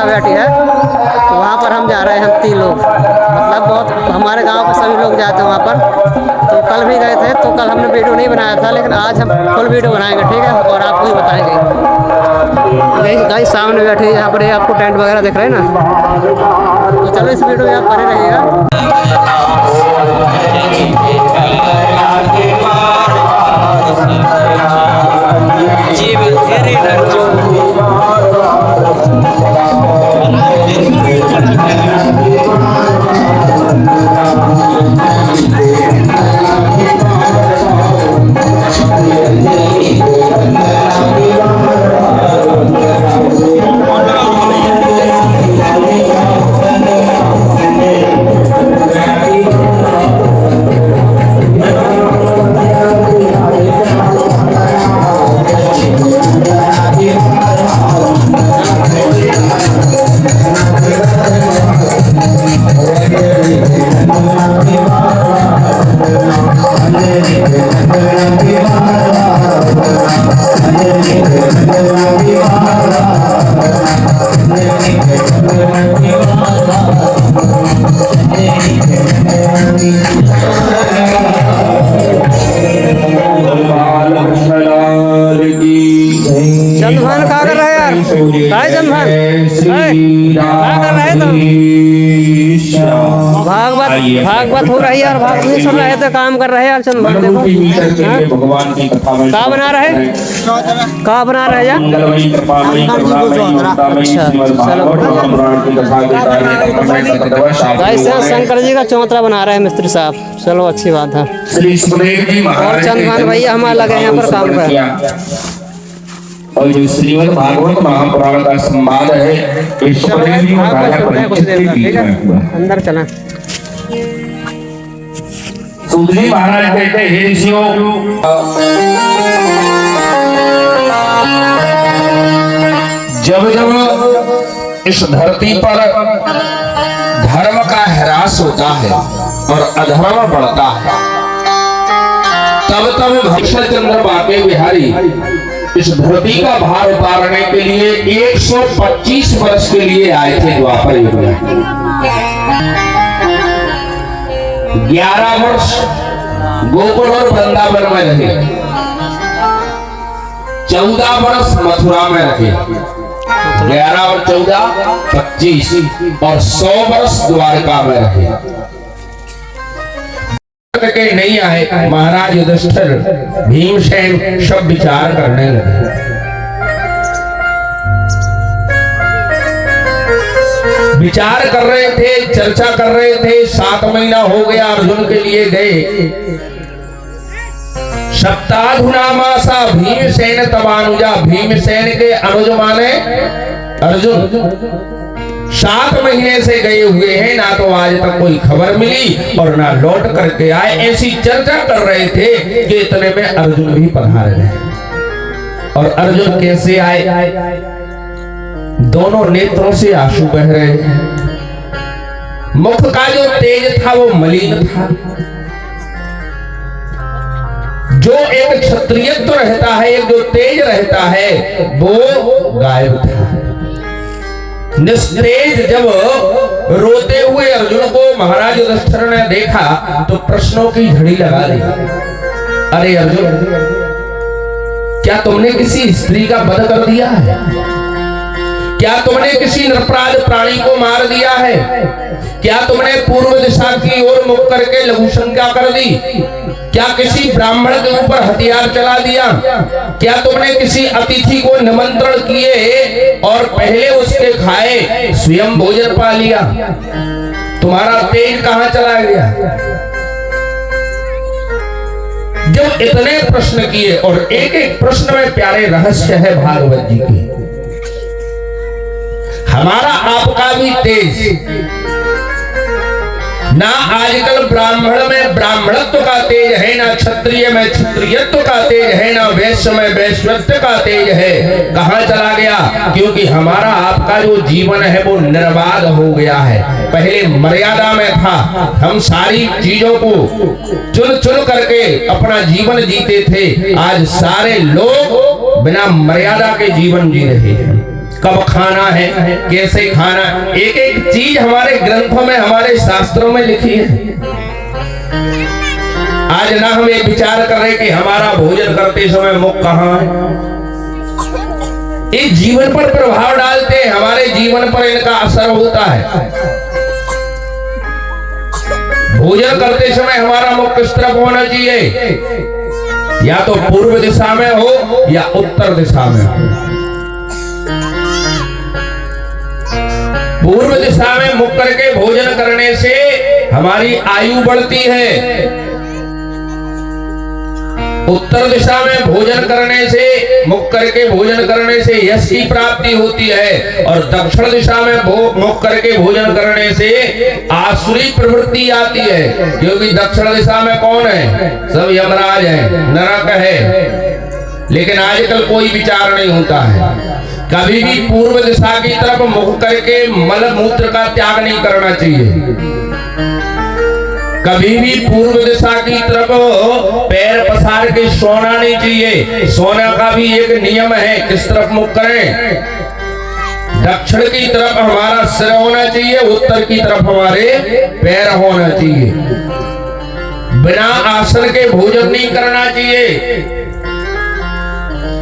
बैठी है, तो वहाँ पर हम जा रहे हैं, हम 3 लोग, मतलब बहुत हमारे गांव के सभी लोग जाते हैं वहाँ पर। तो कल भी गए थे, तो कल हमने वीडियो नहीं बनाया था, लेकिन आज हम फुल वीडियो बनाएंगे, ठीक है, और आपको भी बताएंगे। गाइस सामने बैठे हैं, यहाँ पर ये आपको टेंट वगैरह दिख रहे हैं ना। तो चलो इस वीडियो में आप बने रहिएगा। चंदभान क्या कर रहा है यार? काय चंदभान क्या कर रहे तुम? भागवत हो रही है यार, भागवत नहीं सुन रहे थे, काम कर रहे हैं यार। चंदभान देखो भगवान की कथा में क्या बना रहे, क्या बना रहे यार? अच्छा, शंकर जी का चौतरा बना रहे हैं मिस्त्री साहब। चलो अच्छी बात है। और चंदभान भैया हमारे लगे यहाँ पर काम कर रहे हैं। और जो श्रीमद् भागवत महापुराण का संवाद है, अंदर चला। सुधरी महाराज कहते हैं, हे ऋषियों, जब जब इस धरती पर धर्म का ह्रास होता है और अधर्म बढ़ता है, तब तब भगवान चंद्र बाके बिहारी इस धरती का भार उतारने के लिए 125 वर्ष के लिए आए थे द्वापर युग में। 11 वर्ष गोकुल और वृंदावन में रहे, 14 वर्ष मथुरा में रहे, 11 और 14 25 और 100 वर्ष द्वारका में रहे। के नहीं आए, महाराज युधिष्ठिर भीमसेन सब विचार करने लगे। विचार कर रहे थे, चर्चा कर रहे थे। 7 महीना हो गया अर्जुन के लिए गए। सप्ताधुनामासा भीमसेन तवानुजा, भीमसेन के अनुज माने अर्जुन। 7 महीने से गए हुए हैं, ना तो आज तक कोई खबर मिली और ना लौट करके आए। ऐसी चर्चा कर रहे थे कि इतने में अर्जुन भी पधार गए। और अर्जुन कैसे आए? दोनों नेत्रों से आंसू बह रहे हैं। मुख का जो तेज था वो मलिन था। जो एक क्षत्रियत्व रहता है, एक जो तेज रहता है, वो गायब था। निस्तेज जब रोते हुए अर्जुन को महाराज युधिष्ठिर ने देखा तो प्रश्नों की झड़ी लगा दी। अरे अर्जुन, क्या तुमने किसी स्त्री का वध कर दिया है? क्या तुमने किसी निरपराध प्राणी को मार दिया है? क्या तुमने पूर्व दिशा की ओर मुख करके लघु शंका कर दी? क्या किसी ब्राह्मण के ऊपर हथियार चला दिया? क्या तुमने किसी अतिथि को निमंत्रण किए और पहले उसके खाए स्वयं भोजन पा लिया? तुम्हारा तेज कहां चला गया? जब इतने प्रश्न किए, और एक एक प्रश्न में प्यारे रहस्य है भागवत जी की। हमारा आपका भी तेज, ना आजकल ब्राह्मण में ब्राह्मणत्व का तेज है, ना क्षत्रिय में क्षत्रियत्व का तेज है, ना वैश्य में वैश्यत्व का तेज है। कहां चला गया? क्योंकि हमारा आपका जो जीवन है वो निर्बाध हो गया है। पहले मर्यादा में था, हम सारी चीजों को चुन चुन करके अपना जीवन जीते थे। आज सारे लोग बिना मर्यादा के जीवन जी रहे हैं। कब खाना है, कैसे खाना, एक एक चीज हमारे ग्रंथों में, हमारे शास्त्रों में लिखी है। आज ना हम ये विचार कर रहे कि हमारा भोजन करते समय मुख कहाँ है। ये जीवन पर प्रभाव डालते हैं, हमारे जीवन पर इनका असर होता है। भोजन करते समय हमारा मुख किस तरफ होना चाहिए? या तो पूर्व दिशा में हो या उत्तर दिशा में हो। पूर्व दिशा में मुख करके भोजन करने से हमारी आयु बढ़ती है। उत्तर दिशा में भोजन करने से, मुख करके भोजन करने से यश की प्राप्ति होती है, और दक्षिण दिशा में मुख करके भोजन करने से आसुरी प्रवृत्ति आती है। क्योंकि दक्षिण दिशा में कौन है? सब यमराज है, नरक है। लेकिन आजकल कोई विचार नहीं होता है। कभी भी पूर्व दिशा की तरफ मुख करके मल मूत्र का त्याग नहीं करना चाहिए। कभी भी पूर्व दिशा की तरफ पैर पसार के सोना नहीं चाहिए। सोने का भी एक नियम है, किस तरफ मुख करें? दक्षिण की तरफ हमारा सिर होना चाहिए, उत्तर की तरफ हमारे पैर होना चाहिए। बिना आसन के भोजन नहीं करना चाहिए।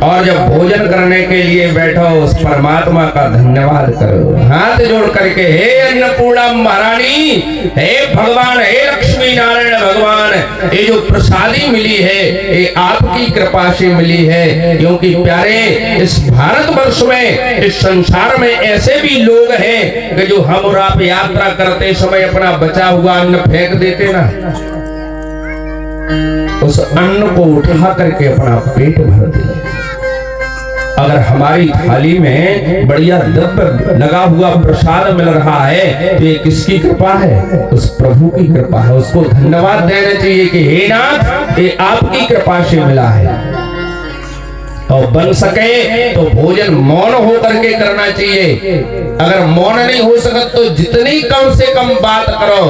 और जब भोजन करने के लिए बैठो, उस परमात्मा का धन्यवाद करो, हाथ जोड़ करके, हे अन्नपूर्णा महारानी, हे भगवान, हे लक्ष्मी नारायण भगवान, ये जो प्रसादी मिली है ये आपकी कृपा से मिली है। क्योंकि प्यारे, इस भारतवर्ष में, इस संसार में ऐसे भी लोग हैं कि जो हम और आप यात्रा करते समय अपना बचा हुआ अन्न फेंक देते ना, उस अन्न को उठा करके अपना पेट भर दे। अगर हमारी थाली में बढ़िया द्रव्य लगा हुआ प्रसाद मिल रहा है तो ये किसकी कृपा है? उस प्रभु की कृपा है। उसको धन्यवाद देना चाहिए कि हे नाथ, ये आपकी कृपा से मिला है। और बन सके तो भोजन मौन होकर के करना चाहिए। अगर मौन नहीं हो सकता तो जितनी कम से कम बात करो,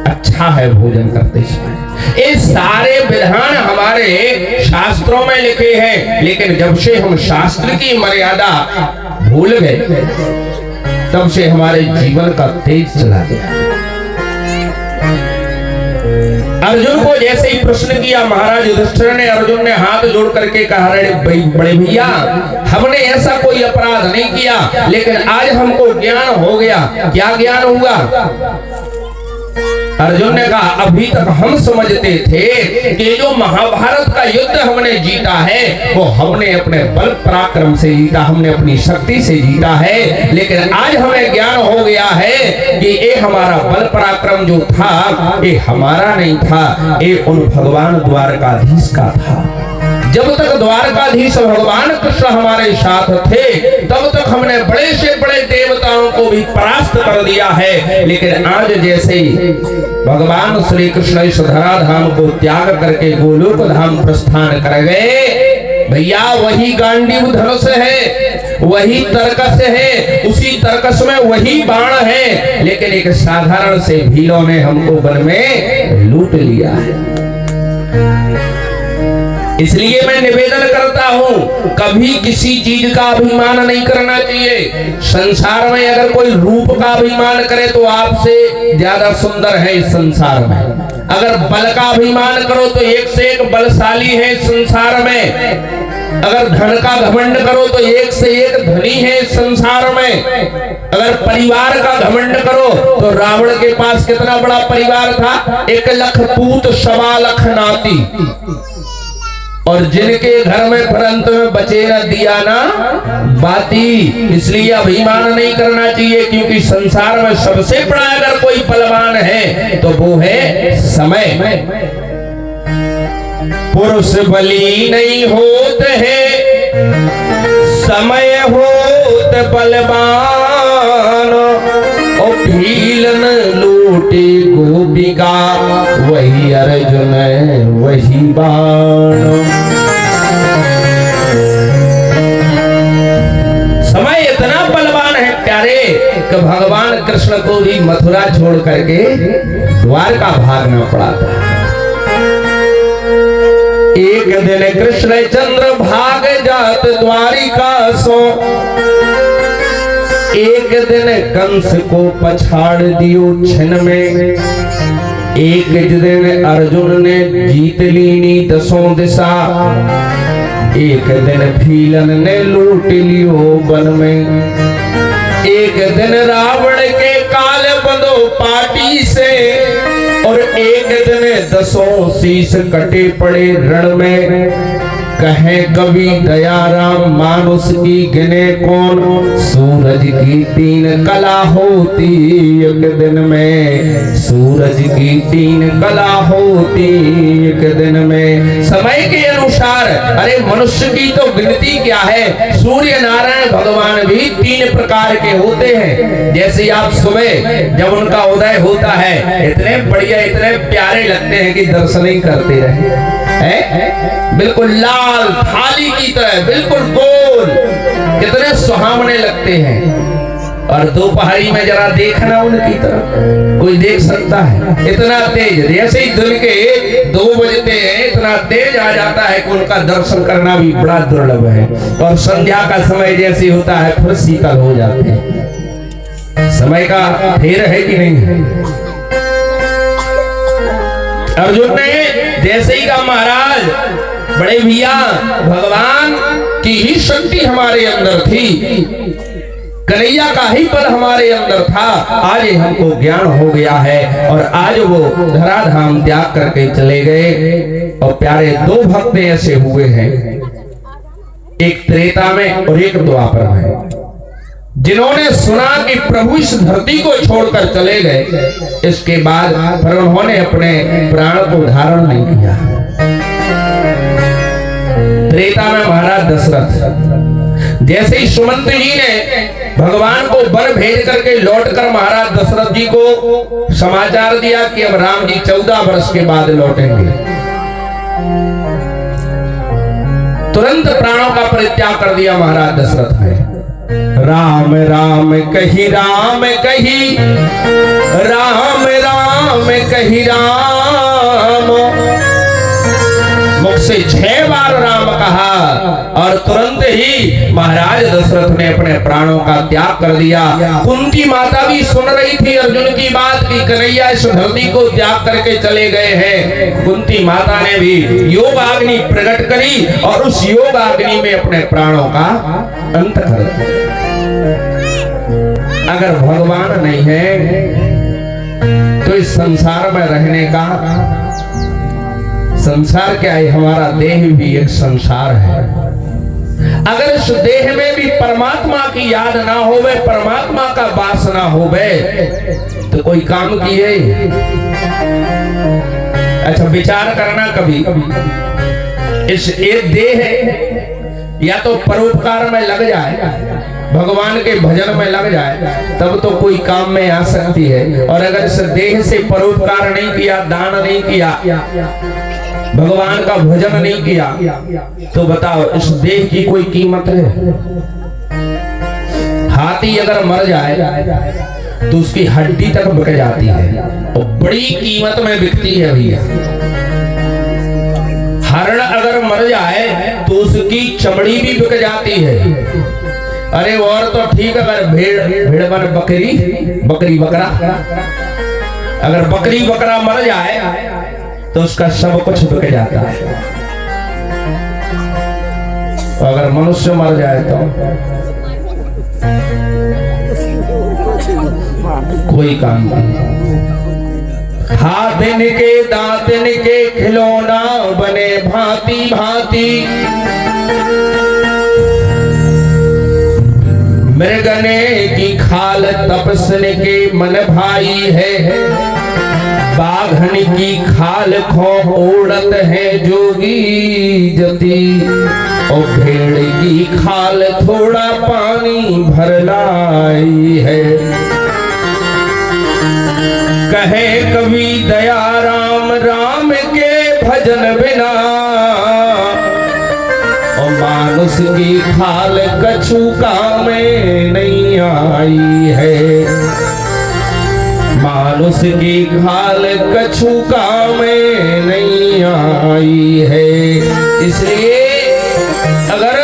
अच्छा है भोजन करते समय। ये सारे विधान हमारे शास्त्रों में लिखे हैं, लेकिन जब से हम शास्त्र की मर्यादा भूल गए, तब से हमारे जीवन का तेज चला गया। अर्जुन को जैसे ही प्रश्न किया, महाराज युधिष्ठिर ने, अर्जुन ने हाथ जोड़ करके कहा, अरे बड़े भैया, हमने ऐसा कोई अपराध नहीं किया, लेकिन आज हमको ज्ञान हो गया। क्या ज्ञान हुआ? अर्जुन ने कहा, अभी तक हम समझते थे कि जो महाभारत का युद्ध हमने जीता है वो हमने अपने बल पराक्रम से जीता, हमने अपनी शक्ति से जीता है। लेकिन आज हमें ज्ञान हो गया है कि ये हमारा बल पराक्रम जो था ये हमारा नहीं था, ये उन भगवान द्वारकाधीश का था। जब तक द्वारकाधीश भगवान कृष्ण हमारे साथ थे, तब तक हमने बड़े से बड़े देवताओं को भी परास्त कर दिया है। लेकिन आज जैसे भगवान श्री कृष्ण इस धराधाम को त्याग करके गोलोक धाम प्रस्थान कर गए, भैया वही गांडीव धनुष है, वही तर्कस है, उसी तर्कस में वही बाण है, लेकिन एक साधारण से भीलों ने हमको वन में लूट लिया है। इसलिए मैं निवेदन करता हूं, कभी किसी चीज का अभिमान नहीं करना चाहिए। संसार में अगर कोई रूप का अभिमान करे तो आपसे ज्यादा सुंदर है इस संसार में। अगर बल का अभिमान करो तो एक से एक बलशाली है संसार में। अगर धन का घमंड करो तो एक से एक धनी है संसार में। अगर परिवार का घमंड करो तो रावण के पास कितना बड़ा परिवार था, 1 लाख पूत 1.25 लाख नाती, और जिनके घर में परंत में बचे न दिया ना बाती। इसलिए अभिमान नहीं करना चाहिए, क्योंकि संसार में सबसे बड़ा अगर कोई बलवान है तो वो है समय। पुरुष बली नहीं होते है, समय होत बलवान। और भीलन लूटे गोपिका, वही अर्जुन वही बाण। समय इतना बलवान है प्यारे कि भगवान कृष्ण को भी मथुरा छोड़ करके द्वारका भागना पड़ा था। एक दिन कृष्ण चंद्र भाग जात द्वारिका सो, एक दिन कंस को पछाड़ दियो छिन में, एक दिन अर्जुन ने जीत लीनी दसों दिशा, एक दिन फीलन ने लूट लियो वन में, एक दिन रावण के काल बंधो पाटी से, और एक दिन दसों शीश कटे पड़े रण में। कहे कवि दयाराम मानुष की गिने कौन, सूरज की तीन कला होती एक दिन में, सूरज की तीन कला होती एक दिन में। समय के अनुसार अरे मनुष्य की तो गिनती क्या है, सूर्य नारायण भगवान भी तीन प्रकार के होते हैं। जैसे आप सुबह जब उनका उदय होता है इतने बढ़िया इतने प्यारे लगते हैं कि दर्शन ही करते रहे, बिल्कुल लाल थाली की तरह बिल्कुल गोल, कितने सुहावने लगते हैं। और दोपहरी में जरा देखना उनकी तरफ, कोई देख सकता है इतना तेज, जैसे ही दिन के 2 बजते हैं इतना तेज आ जाता है कि उनका दर्शन करना भी बड़ा दुर्लभ है। और संध्या का समय जैसे होता है फिर शीतल हो जाते हैं। समय का फेर है कि नहीं है। अर्जुन ने जैसे ही कहा महाराज बड़े भैया भगवान की ही शक्ति हमारे अंदर थी, कन्हैया का ही पद हमारे अंदर था, आज हमको ज्ञान हो गया है। और आज वो धराधाम त्याग करके चले गए। और प्यारे 2 भक्त ऐसे हुए हैं, एक त्रेता में और एक द्वापर में, जिन्होंने सुना कि प्रभु इस धरती को छोड़कर चले गए, इसके बाद पर उन्होंने अपने प्राण को धारण नहीं किया। त्रेता में महाराज दशरथ, जैसे ही सुमंत जी ने भगवान को वर भेज करके लौटकर महाराज दशरथ जी को समाचार दिया कि अब राम जी 14 वर्ष के बाद लौटेंगे, तुरंत प्राणों का परित्याग कर दिया महाराज दशरथ ने। राम राम कही राम कही, राम राम कही राम, मुख से 6 बार राम कहा और तुरंत ही महाराज दशरथ ने अपने प्राणों का त्याग कर दिया। कुंती माता भी सुन रही थी अर्जुन की बात कि कन्हैया इस धरती को त्याग करके चले गए हैं। कुंती माता ने भी योग अग्नि प्रकट करी और उस योग अग्नि में अपने प्राणों का अंत कर दिया। अगर भगवान नहीं है तो इस संसार में रहने का, संसार क्या है, हमारा देह भी एक संसार है। अगर इस देह में भी परमात्मा की याद ना होवे, परमात्मा का वास ना होवे तो कोई काम की है। अच्छा विचार करना कभी, इस एक देह या तो परोपकार में लग जाए, भगवान के भजन में लग जाए, तब तो कोई काम में आ सकती है। और अगर इस देह से परोपकार नहीं किया, दान नहीं किया, भगवान का भजन नहीं किया, तो बताओ इस देह की कोई कीमत है? हाथी अगर मर जाए तो उसकी हड्डी तक बिक जाती है और बड़ी कीमत में बिकती है भैया। हरण अगर मर जाए तो उसकी चमड़ी भी बिक जाती है। अरे और तो ठीक, अगर भेड़ बर बकरी बकरा, अगर बकरी बकरा मर जाए तो उसका सब कुछ बिक जाता है। तो अगर मनुष्य मर जाए तो कोई काम नहीं। हाथ निके दांत निके खिलौना बने भांति भांति, मृगने की खाल तपस्ने के मन भाई है, बाघन की खाल खो ओढ़त है जोगी जति, और भेड़ की खाल थोड़ा पानी भर लाई है। कहे कवि दया राम राम के भजन बिना, और मानुष की खाल कछु काम में नहीं आई है, मानुष की खाल कछु काम में नहीं आई है। इसलिए अगर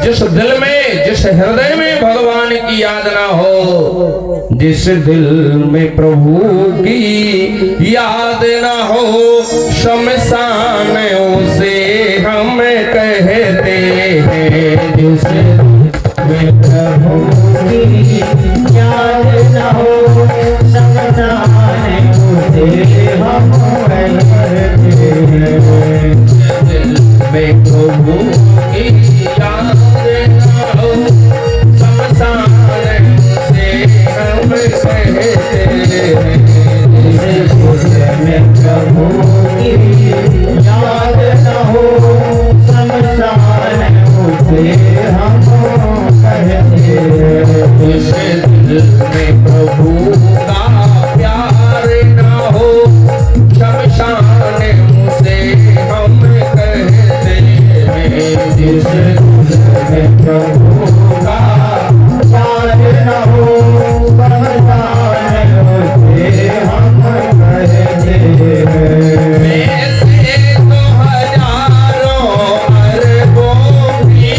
जिस दिल में जिस हृदय में भगवान भगवान की याद ना हो, जिस दिल में प्रभु की याद ना हो, शमशान उसे हम कहते हैं। जिस में प्रभु की याद ना हो, शमशान उसे हम कहते हैं। दिल में प्रभु की याद ना हो, शमशान उसे हम कहते हैं। में प्रभु की याद न हो, शमशान उसे हम कहते हैं। उस दिल में प्रभु का प्यार न हो, शमशान उसे हम कहते हैं। जिस दिल में प्रभु का प्यार न हो, शमशान उसे हम कहते हैं। वैसे तो हजारों अरबों की,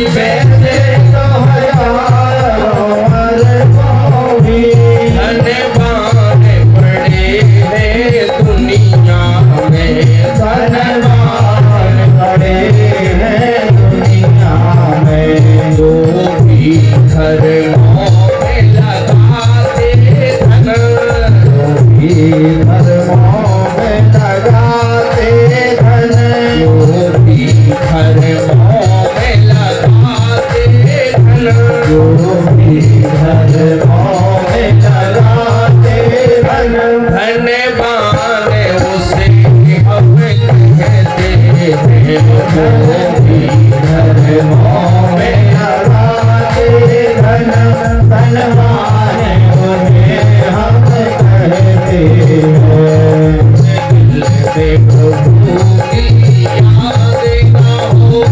वैसे तो हजारों अरबों की धनवान पड़े हैं दुनिया में, धनवान पड़े हैं दुनिया में। जो भी धर्मों में लगाते धन, जो भी धर्मों में लगाते धन, जो भी धर्मों में लगाते धन, जो भी धर्मों में लगाते धन, धनवान उसे हम कहते हैं। जो भी धर्मों में लगाते धन, धनवान उसे हम कहते हैं। दिल में प्रभु की याद ना हो,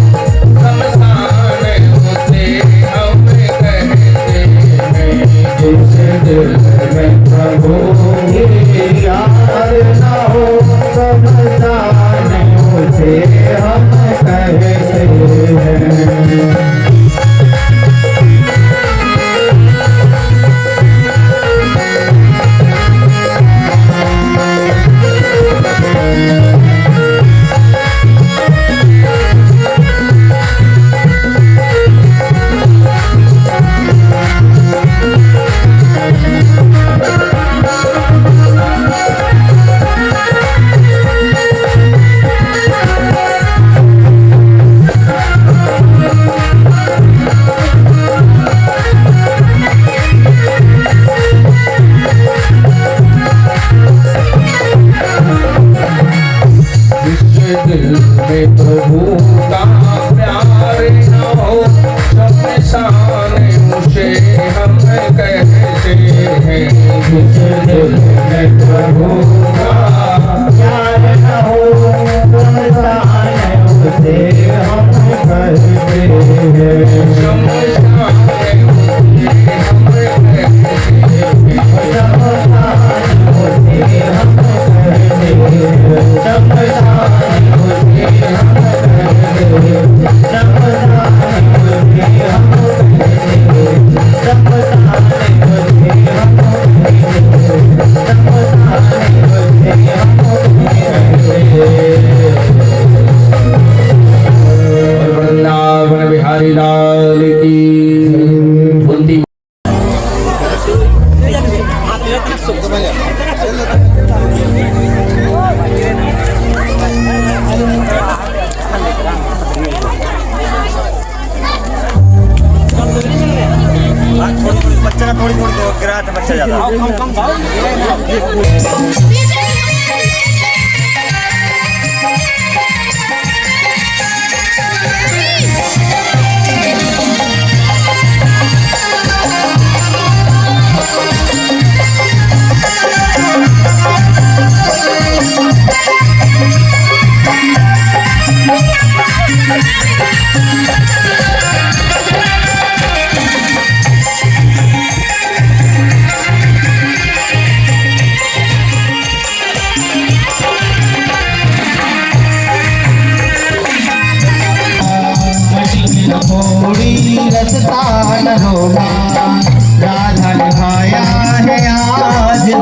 शमशान उसे हम कहते हैं। जिस दिल में प्रभु की याद ना हो, शमशान उसे हम कहते हैं। दिल में प्रभु का प्यार न हो, शमशान उसे हम कहते हैं। जिस दिल में प्रभु का प्यार न हो, शमशान उसे हम कहते हैं। शमशान उसे हम कहते हैं। शमशान उसे हम कहते हैं। शमशान वृंदावन बिहारी लाल की बुंदी। बच्चा का थोड़ी थोड़ी देर गिरा था, बच्चा ज्यादा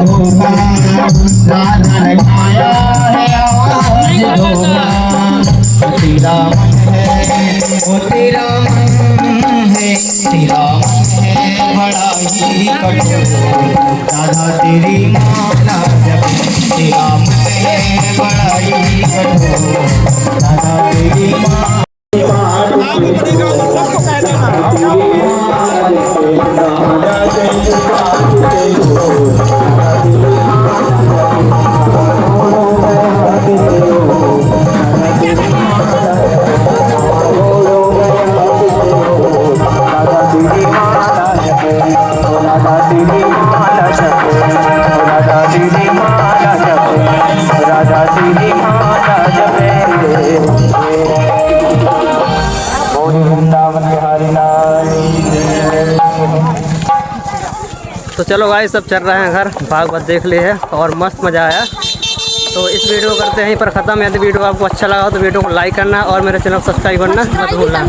धोखा राधा ने खाया है आज धोखा तेरा मन है ओ तेरा मन है तेरा मन है बड़ा ही कठोर राधा तेरी माला जप तेरा मन है बड़ा ही कठोर राधा तेरी माला तो चलो भाई सब चल रहे हैं घर, भागवत देख लिए है और मस्त मज़ा आया। तो इस वीडियो को करते हैं यहीं पर ख़त्म। यदि वीडियो आपको अच्छा लगा हो तो वीडियो को लाइक करना और मेरे चैनल को सब्सक्राइब करना मत भूलना।